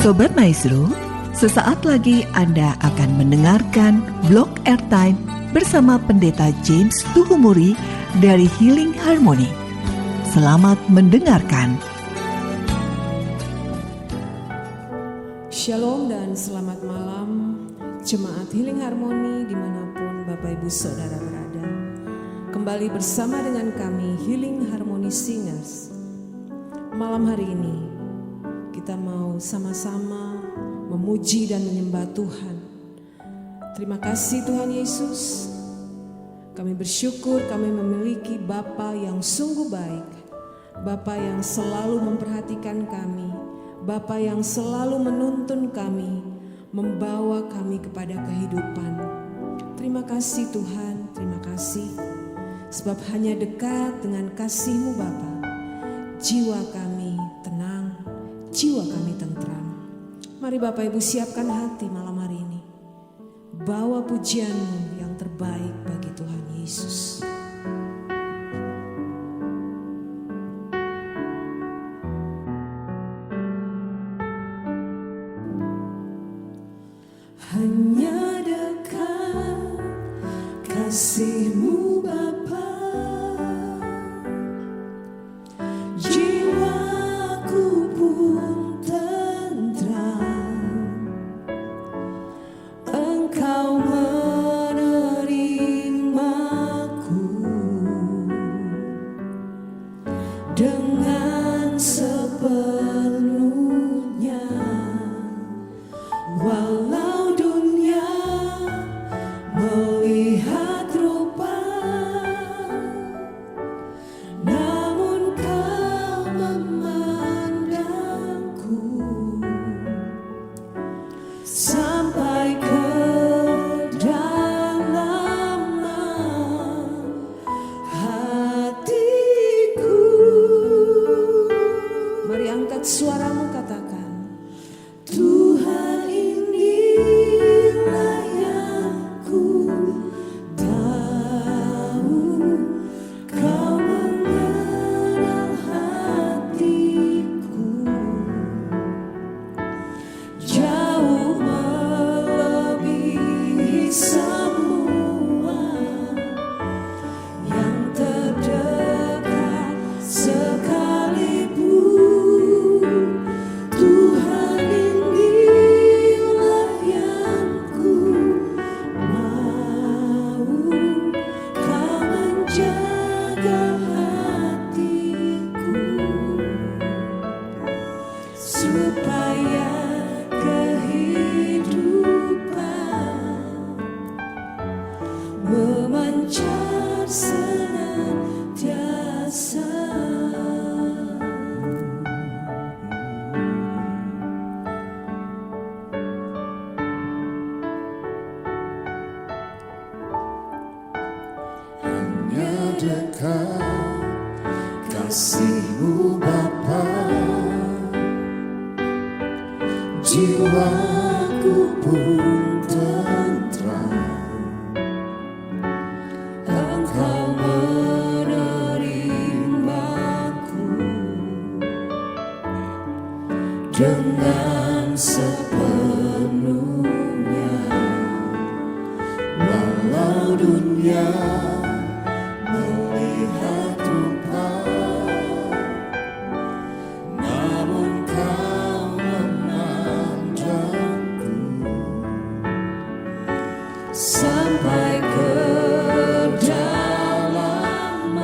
Sobat Maestro, sesaat lagi Anda akan mendengarkan Blog Airtime bersama Pendeta James Tuhumuri dari Healing Harmony. Selamat mendengarkan. Shalom dan selamat malam Jemaat Healing Harmony dimanapun Bapak Ibu Saudara berada. Kembali bersama dengan kami Healing Harmony Singers. Malam hari ini kita mau sama-sama memuji dan menyembah Tuhan. Terima kasih Tuhan Yesus. Kami bersyukur kami memiliki Bapa yang sungguh baik. Bapa yang selalu memperhatikan kami. Bapa yang selalu menuntun kami, membawa kami kepada kehidupan. Terima kasih Tuhan, terima kasih. Sebab hanya dekat dengan kasih-Mu Bapa, jiwa kami tenang, jiwa kami tentram. Mari Bapak Ibu siapkan hati malam hari ini. Bawa pujian-Mu yang terbaik bagi Tuhan Yesus. Hanya dekat kasih-Mu Bapa, jiwaku pun tentram. Engkau menerimaku dengan sepenuhnya. Walau dunia melihat rupa, namun Kau memandangku sampai ke dalam hatiku. Mari angkat suaramu, katakan, Tuhan inilah yang ku tahu, Kau mengenal hatiku, jauh melebihi semua yang terdekat sekalipun. Tuhan inilah yang ku mau, Kau menjaga hatiku supaya kehidupan memancar senantiasa. Hanya dekat kasih-Mu Bapa, jiwaku pun tentram. Engkau menerimaku dengan sepenuhnya. Walau dunia melihat rupa, namun Kau memandangku sampai ke dalam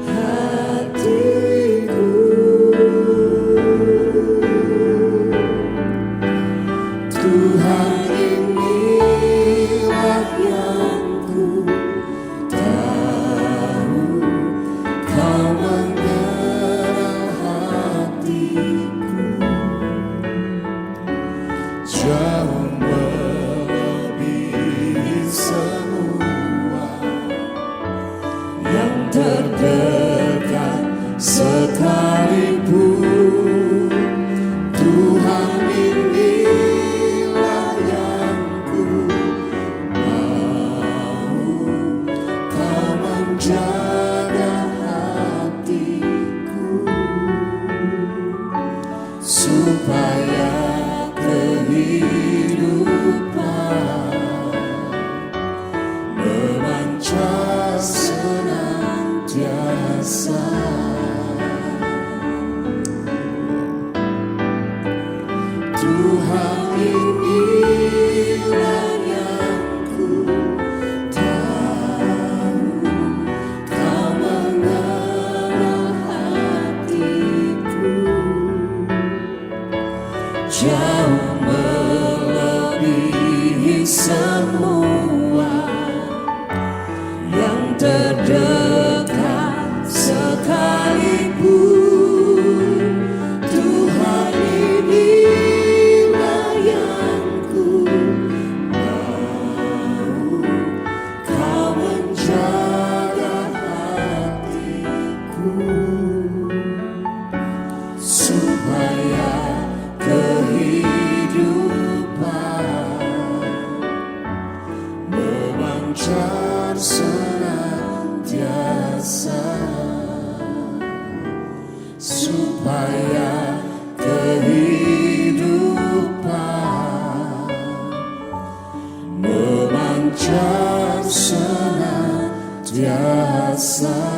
hatiku. Tuhan inilah yang ku tahu, jauh melebihi semua yang terdekat sekalipun. Tuhan, inilah yang ku mau, Kau menjaga hatiku supaya kehidupan memancar senantiasa, supaya kehidupan memancar senantiasa.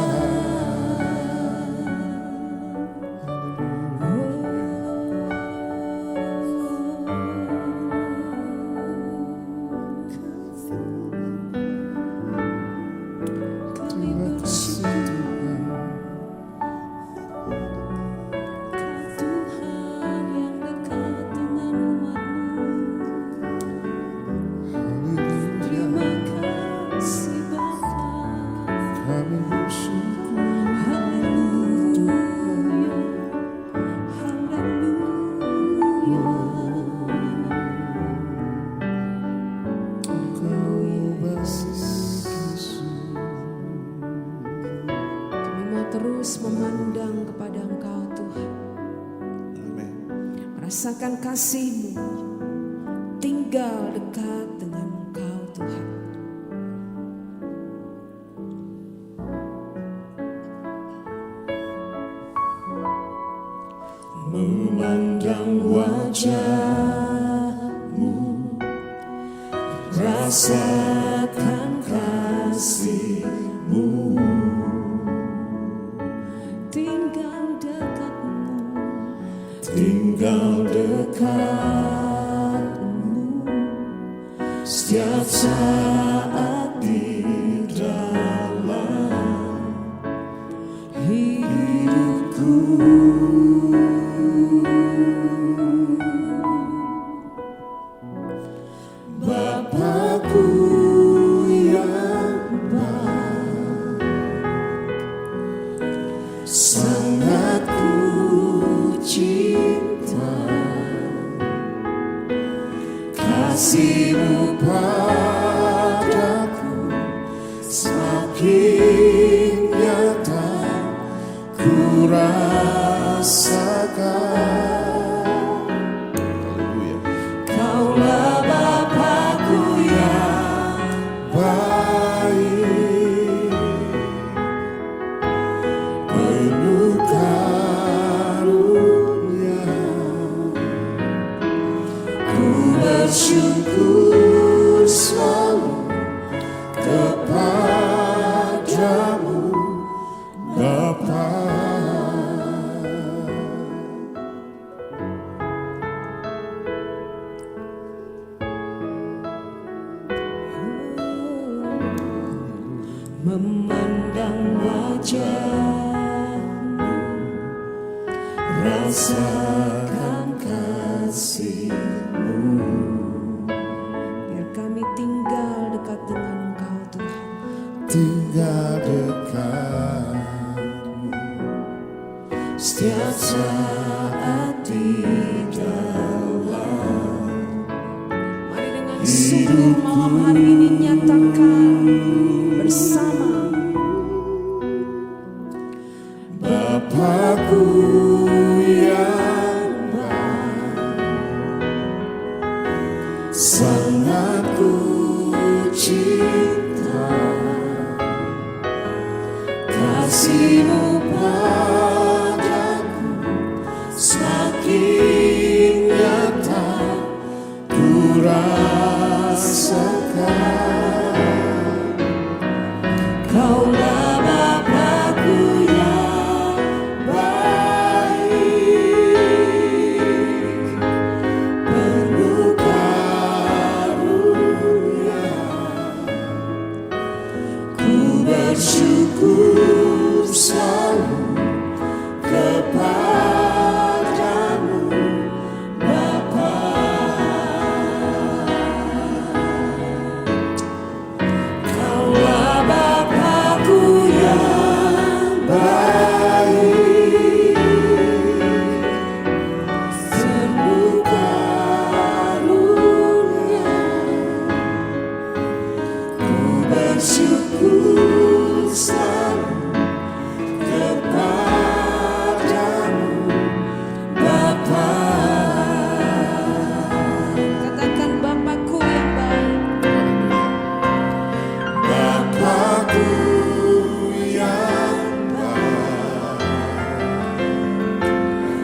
Terus memandang kepada Engkau Tuhan. Merasakan kasih-Mu, tinggal dekat dengan Engkau Tuhan. Memandang wajah-Mu, rasakan kasih-Mu, tinggal dekat-Mu setiap saat di dalam hidupku. Bapakku yang baik, sangat ku cinta, kasih-Mu padaku semakin nyata ku rasakan. Kaulah Bapakku yang baik, penuh karunia. Ku bersyukur selalu kepadamu, Bapa. Memandang wajah-Mu, rasakan kasih-Mu, Biar kami tinggal dekat dengan Engkau Tuhan. tinggal dekat-Mu setiap saat di dalam. Mari dengan sungguh malam hari ini nyatakan bersama. Bapakku yang baik, sangat ku cinta, kasih-Mu padaku semakin nyata ku rasakan. Kaulah Bapakku yang baik,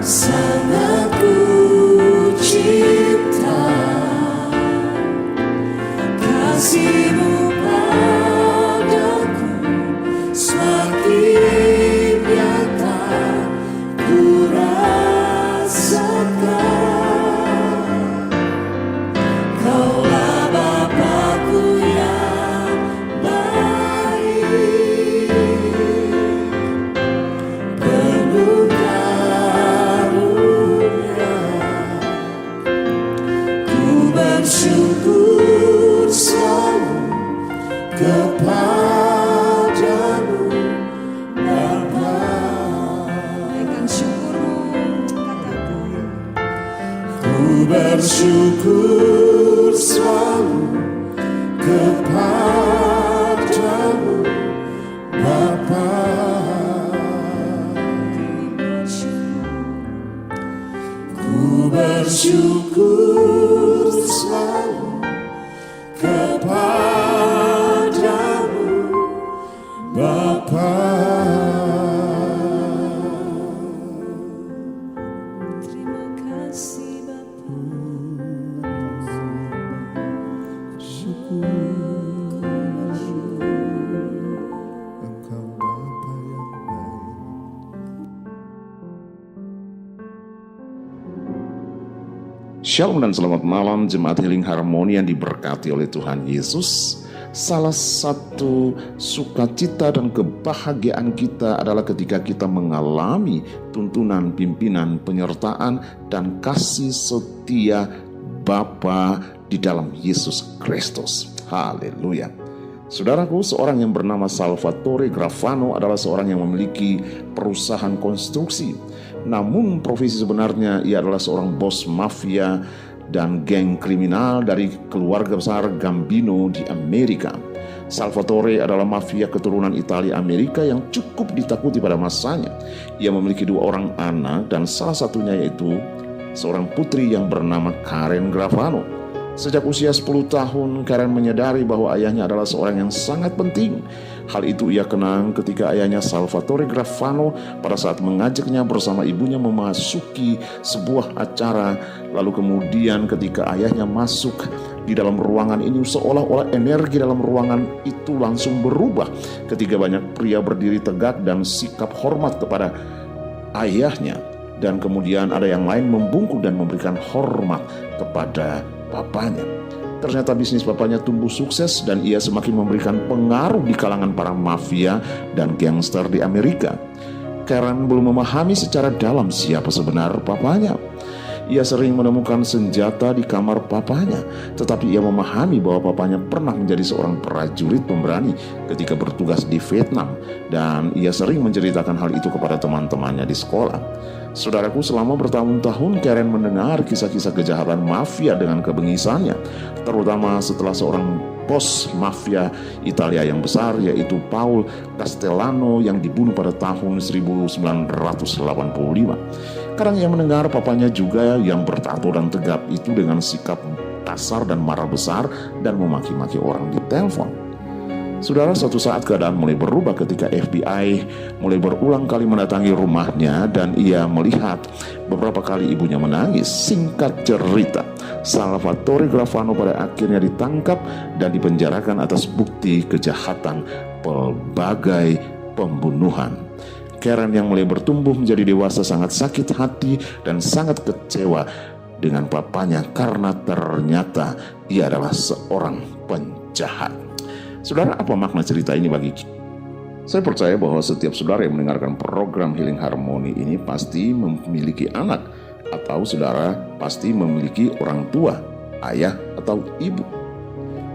sangat ku cinta, kasih-Mu padaku semakin nyata ku rasakan. Kaulah Bapa-Ku yang baik, penuh karunia. Ku bersyukur selalu kepadamu Bapa. Naikkan syukurmu, katakan. Ku bersyukur selalu kepadamu Bapa. Ku bersyukur selalu kepadamu Bapa. Terima kasih Bapa. Engkau Bapa yang baik. Shalom dan selamat malam Jemaat Healing Harmoni yang diberkati oleh Tuhan Yesus. Salah satu sukacita dan kebahagiaan kita adalah ketika kita mengalami tuntunan, pimpinan, penyertaan, dan kasih setia Bapa di dalam Yesus Kristus. Haleluya. Saudaraku, seorang yang bernama Salvatore Grafano adalah seorang yang memiliki perusahaan konstruksi. Namun profesi sebenarnya ia adalah seorang bos mafia dan geng kriminal dari keluarga besar Gambino di Amerika. Salvatore adalah mafia keturunan Italia Amerika yang cukup ditakuti pada masanya. Ia memiliki 2 orang anak dan salah satunya yaitu seorang putri yang bernama Karen Grafano. Sejak usia 10 tahun, Karen menyadari bahwa ayahnya adalah seorang yang sangat penting. Hal itu ia kenang ketika ayahnya Salvatore Grafano pada saat mengajaknya bersama ibunya memasuki sebuah acara. Lalu kemudian ketika ayahnya masuk di dalam ruangan ini, seolah-olah energi dalam ruangan itu langsung berubah ketika banyak pria berdiri tegak dan sikap hormat kepada ayahnya. Dan kemudian ada yang lain membungkuk dan memberikan hormat kepada bapaknya. Ternyata bisnis bapaknya tumbuh sukses dan ia semakin memberikan pengaruh di kalangan para mafia dan gangster di Amerika. Karen belum memahami secara dalam siapa sebenar bapaknya. Ia sering menemukan senjata di kamar papanya, tetapi ia memahami bahwa papanya pernah menjadi seorang prajurit pemberani ketika bertugas di Vietnam, dan ia sering menceritakan hal itu kepada teman-temannya di sekolah. Saudaraku, selama bertahun-tahun Karen mendengar kisah-kisah kejahatan mafia dengan kebengisannya, terutama setelah seorang bos mafia Italia yang besar yaitu Paul Castellano yang dibunuh pada tahun 1985. Kadang ia mendengar papanya juga yang bertato dan tegap itu dengan sikap kasar dan marah besar dan memaki-maki orang di telepon. Saudara, suatu saat keadaan mulai berubah ketika FBI mulai berulang kali mendatangi rumahnya dan ia melihat beberapa kali ibunya menangis. Singkat cerita, Salvatore Grafano pada akhirnya ditangkap dan dipenjarakan atas bukti kejahatan pelbagai pembunuhan. Karen yang mulai bertumbuh menjadi dewasa sangat sakit hati dan sangat kecewa dengan papanya karena ternyata ia adalah seorang penjahat. Saudara, apa makna cerita ini bagi kita? Saya percaya bahwa setiap saudara yang mendengarkan program Healing Harmoni ini pasti memiliki anak, atau saudara pasti memiliki orang tua, ayah atau ibu.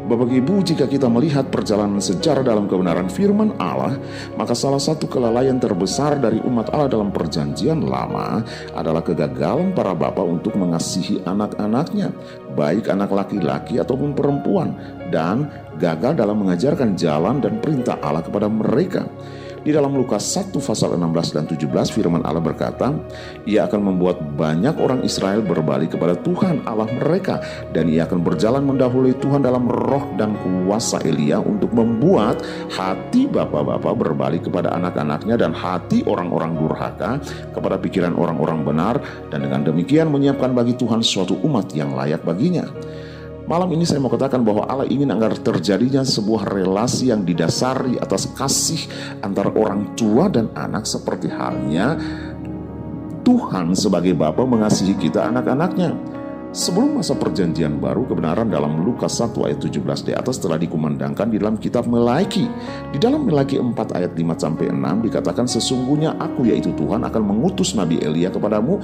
Bapak Ibu, jika kita melihat perjalanan sejarah dalam kebenaran firman Allah, maka salah satu kelalaian terbesar dari umat Allah dalam perjanjian lama adalah kegagalan para bapa untuk mengasihi anak-anaknya, baik anak laki-laki ataupun perempuan, dan gagal dalam mengajarkan jalan dan perintah Allah kepada mereka. Di dalam Lukas 1 pasal 16 dan 17 firman Allah berkata, Ia akan membuat banyak orang Israel berbalik kepada Tuhan Allah mereka, dan Ia akan berjalan mendahului Tuhan dalam roh dan kuasa Elia untuk membuat hati bapa-bapa berbalik kepada anak-anaknya dan hati orang-orang durhaka kepada pikiran orang-orang benar, dan dengan demikian menyiapkan bagi Tuhan suatu umat yang layak baginya. Malam ini saya mau katakan bahwa Allah ingin agar terjadinya sebuah relasi yang didasari atas kasih antara orang tua dan anak, seperti halnya Tuhan sebagai Bapa mengasihi kita anak-anaknya. Sebelum masa perjanjian baru, kebenaran dalam Lukas 1 ayat 17 di atas telah dikumandangkan di dalam kitab Melaiki. Di dalam Melaiki 4 ayat 5-6 dikatakan, sesungguhnya aku yaitu Tuhan akan mengutus Nabi Elia kepadamu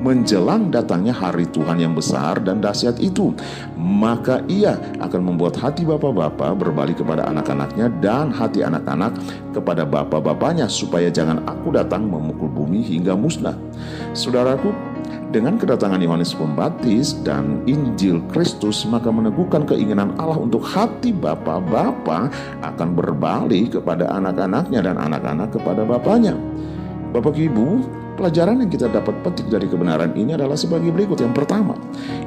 menjelang datangnya hari Tuhan yang besar dan dahsyat itu. Maka ia akan membuat hati bapa-bapa berbalik kepada anak-anaknya dan hati anak-anak kepada bapa-bapanya, supaya jangan aku datang memukul bumi hingga musnah. Saudaraku, dengan kedatangan Yohanes Pembaptis dan Injil Kristus, maka meneguhkan keinginan Allah untuk hati bapa-bapa akan berbalik kepada anak-anaknya dan anak-anak kepada bapanya. Bapak Ibu, pelajaran yang kita dapat petik dari kebenaran ini adalah sebagai berikut. Yang pertama,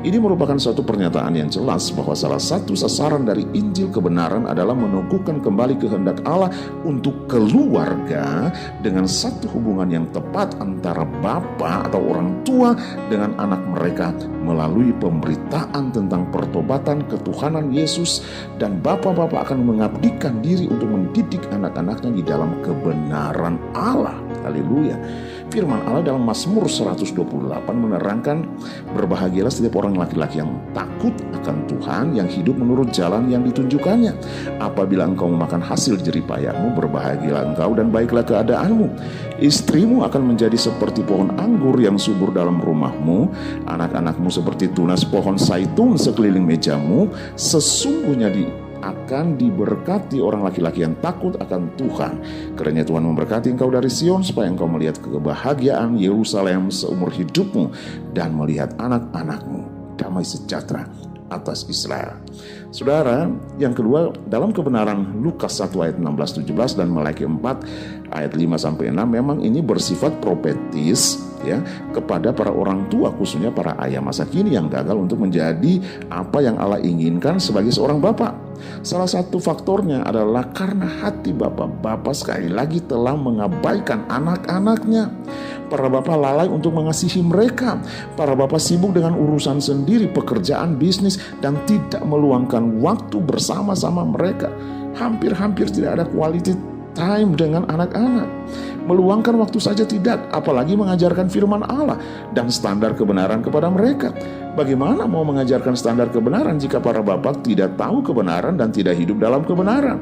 ini merupakan suatu pernyataan yang jelas bahwa salah satu sasaran dari Injil kebenaran adalah meneguhkan kembali kehendak Allah untuk keluarga dengan satu hubungan yang tepat antara bapa atau orang tua dengan anak mereka melalui pemberitaan tentang pertobatan ketuhanan Yesus, dan bapa-bapa akan mengabdikan diri untuk mendidik anak-anaknya di dalam kebenaran Allah. Haleluya. Firman Allah dalam Mazmur 128 menerangkan, berbahagialah setiap orang laki-laki yang takut akan Tuhan, yang hidup menurut jalan yang ditunjukkannya. Apabila engkau memakan hasil jeripayahmu, berbahagialah engkau dan baiklah keadaanmu. Istrimu akan menjadi seperti pohon anggur yang subur dalam rumahmu, anak-anakmu seperti tunas pohon zaitun sekeliling mejamu. Sesungguhnya akan diberkati orang laki-laki yang takut akan Tuhan. Kerana Tuhan memberkati engkau dari Sion, supaya engkau melihat kebahagiaan Yerusalem seumur hidupmu dan melihat anak-anakmu damai sejahtera atas Israel. Saudara, yang kedua, dalam kebenaran Lukas 1 ayat 16-17 dan Melaiki 4 ayat 5-6, memang ini bersifat profetis ya, kepada para orang tua, khususnya para ayah masa kini yang gagal untuk menjadi apa yang Allah inginkan sebagai seorang bapak. Salah satu faktornya adalah karena hati bapak-bapak sekali lagi telah mengabaikan anak-anaknya. Para bapak lalai untuk mengasihi mereka. Para bapak sibuk dengan urusan sendiri, pekerjaan, bisnis, dan tidak meluangkan waktu bersama-sama mereka. Hampir-hampir tidak ada quality time dengan anak-anak. Meluangkan waktu saja tidak, apalagi mengajarkan firman Allah dan standar kebenaran kepada mereka. Bagaimana mau mengajarkan standar kebenaran jika para bapak tidak tahu kebenaran dan tidak hidup dalam kebenaran?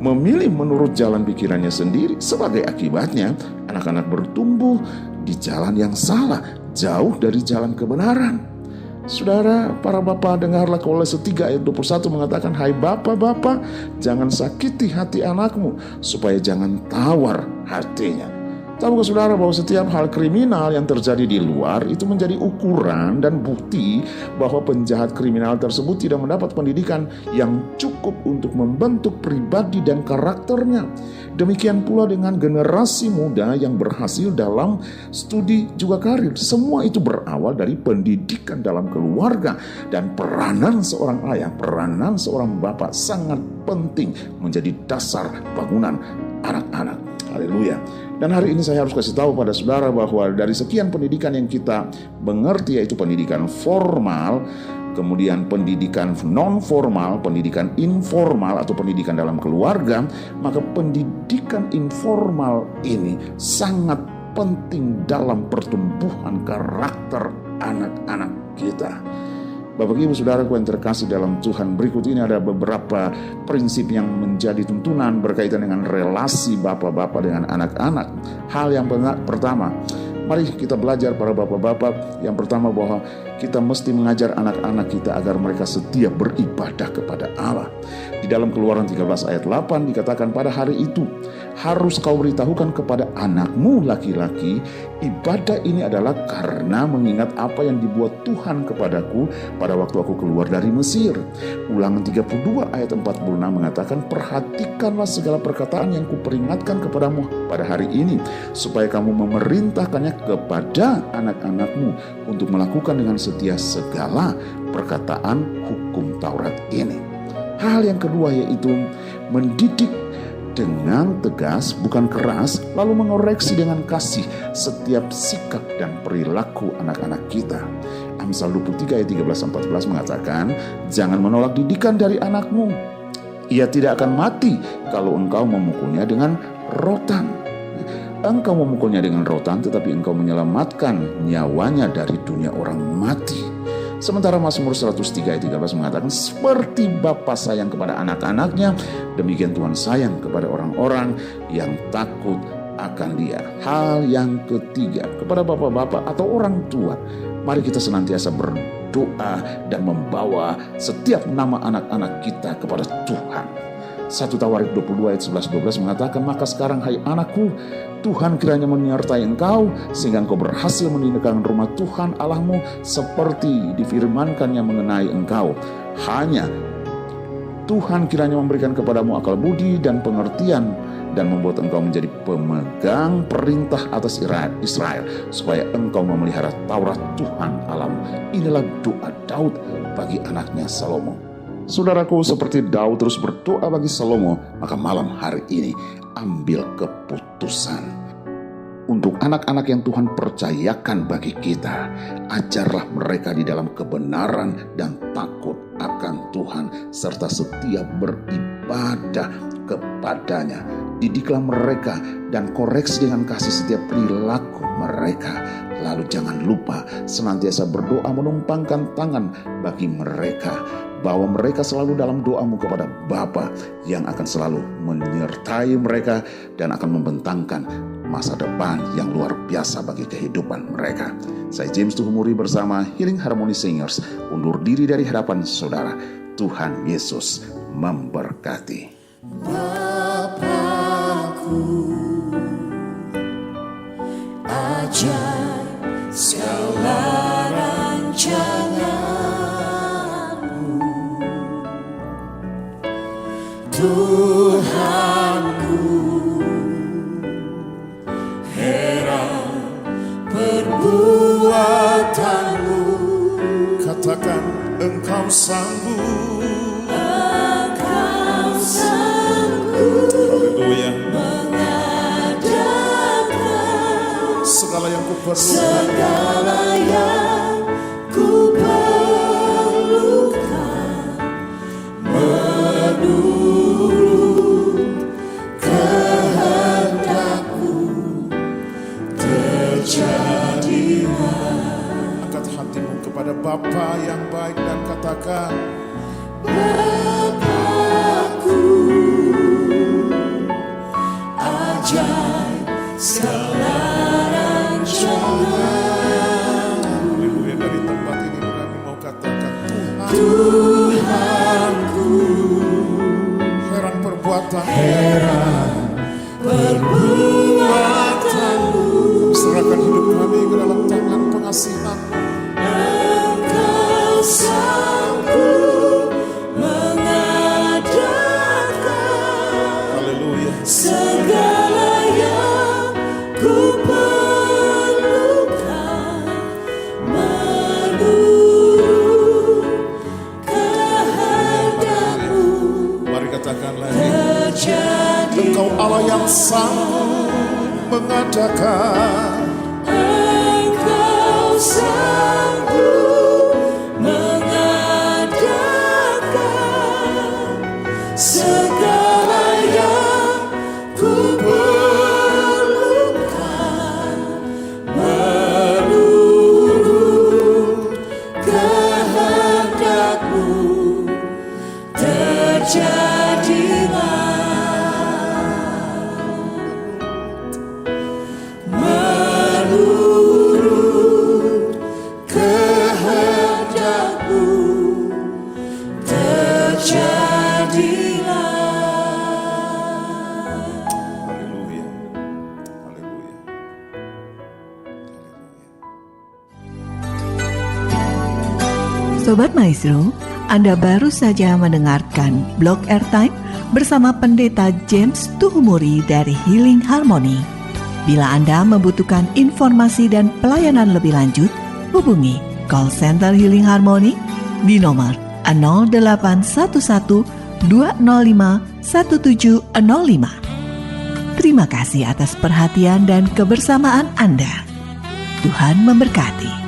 Memilih menurut jalan pikirannya sendiri, sebagai akibatnya anak-anak bertumbuh di jalan yang salah, jauh dari jalan kebenaran. Saudara, para bapa, dengarlah Kolose 3 ayat 21 mengatakan, hai bapa-bapa, jangan sakiti hati anakmu, supaya jangan tawar hatinya. Tahukah saudara bahwa setiap hal kriminal yang terjadi di luar itu menjadi ukuran dan bukti bahwa penjahat kriminal tersebut tidak mendapat pendidikan yang cukup untuk membentuk pribadi dan karakternya. Demikian pula dengan generasi muda yang berhasil dalam studi juga karir. Semua itu berawal dari pendidikan dalam keluarga, dan peranan seorang ayah, peranan seorang bapak sangat penting menjadi dasar bangunan anak-anak. Haleluya. Dan hari ini saya harus kasih tahu pada saudara bahwa dari sekian pendidikan yang kita mengerti, yaitu pendidikan formal, kemudian pendidikan non-formal, pendidikan informal atau pendidikan dalam keluarga, maka pendidikan informal ini sangat penting dalam pertumbuhan karakter anak-anak kita. Bapak Ibu Saudaraku yang terkasih dalam Tuhan, berikut ini ada beberapa prinsip yang menjadi tuntunan berkaitan dengan relasi bapak-bapak dengan anak-anak. Hal yang pertama, mari kita belajar para bapak-bapak. Yang pertama, bahwa kita mesti mengajar anak-anak kita agar mereka setia beribadah kepada Allah. Di dalam Keluaran 13 ayat 8 dikatakan, pada hari itu harus kau beritahukan kepada anakmu laki-laki, ibadah ini adalah karena mengingat apa yang dibuat Tuhan kepadaku pada waktu aku keluar dari Mesir. Ulangan 32 ayat 46 mengatakan, perhatikanlah segala perkataan yang kuperingatkan kepadamu pada hari ini, supaya kamu memerintahkannya kepada anak-anakmu untuk melakukan dengan setia segala perkataan hukum Taurat ini. Hal yang kedua yaitu mendidik dengan tegas, bukan keras, lalu mengoreksi dengan kasih setiap sikap dan perilaku anak-anak kita. Amsal 23 ayat 13-14 mengatakan, jangan menolak didikan dari anakmu. Ia tidak akan mati kalau engkau memukulnya dengan rotan. Engkau memukulnya dengan rotan, tetapi engkau menyelamatkan nyawanya dari dunia orang mati. Sementara Mazmur 103 ayat 13 mengatakan, seperti bapa sayang kepada anak-anaknya, demikian Tuhan sayang kepada orang-orang yang takut akan Dia. Hal yang ketiga, kepada bapak-bapak atau orang tua, mari kita senantiasa berdoa dan membawa setiap nama anak-anak kita kepada Tuhan. 1 Tawarik 22 ayat 11-12 mengatakan, maka sekarang hai anakku, Tuhan kiranya menyertai engkau sehingga engkau berhasil meninggalkan rumah Tuhan Allahmu seperti difirmankannya mengenai engkau. Hanya Tuhan kiranya memberikan kepadamu akal budi dan pengertian dan membuat engkau menjadi pemegang perintah atas Israel supaya engkau memelihara Taurat Tuhan Allahmu. Inilah doa Daud bagi anaknya Salomo. Saudaraku, seperti Daud terus berdoa bagi Salomo, maka malam hari ini ambil keputusan untuk anak-anak yang Tuhan percayakan bagi kita. Ajarlah mereka di dalam kebenaran dan takut akan Tuhan serta setia beribadah kepadanya. Didiklah mereka dan koreksi dengan kasih setiap perilaku mereka. Lalu jangan lupa senantiasa berdoa menumpangkan tangan bagi mereka. Bawa mereka selalu dalam doamu kepada Bapa yang akan selalu menyertai mereka dan akan membentangkan masa depan yang luar biasa bagi kehidupan mereka. Saya James Tuhumuri bersama Healing Harmony Singers undur diri dari hadapan saudara. Tuhan Yesus memberkati. Bapakku, ajar segala rancanganmu, Tuhanku, heran perbuatanmu. Katakan engkau sanggup, engkau sanggup, haleluya, mengadakan segala yang kuperlukan, segala yang kuperlukan, menurut kehendakmu terjadilah. Angkat hatimu kepada Bapa yang baik dan katakan, Bapakku, ajaib segala rancanganmu. Haleluya, dari tempat ini kami mau katakan, Tuhanku, heran perbuatanmu. Serahkan hidup kami ke dalam tangan pengasihan-Mu. Engkau sanggup mengadakan, haleluya, segala yang kuperlukan, menurut kehendak-Mu. Mari katakan lagi, Engkau Allah yang sanggup mengadakan, Engkau sanggup Sobat Maestro, Anda baru saja mendengarkan Blog Airtime bersama Pendeta James Tuhumuri dari Healing Harmony. Bila Anda membutuhkan informasi dan pelayanan lebih lanjut, hubungi call center Healing Harmony di nomor 0811 205 1705. Terima kasih atas perhatian dan kebersamaan Anda. Tuhan memberkati.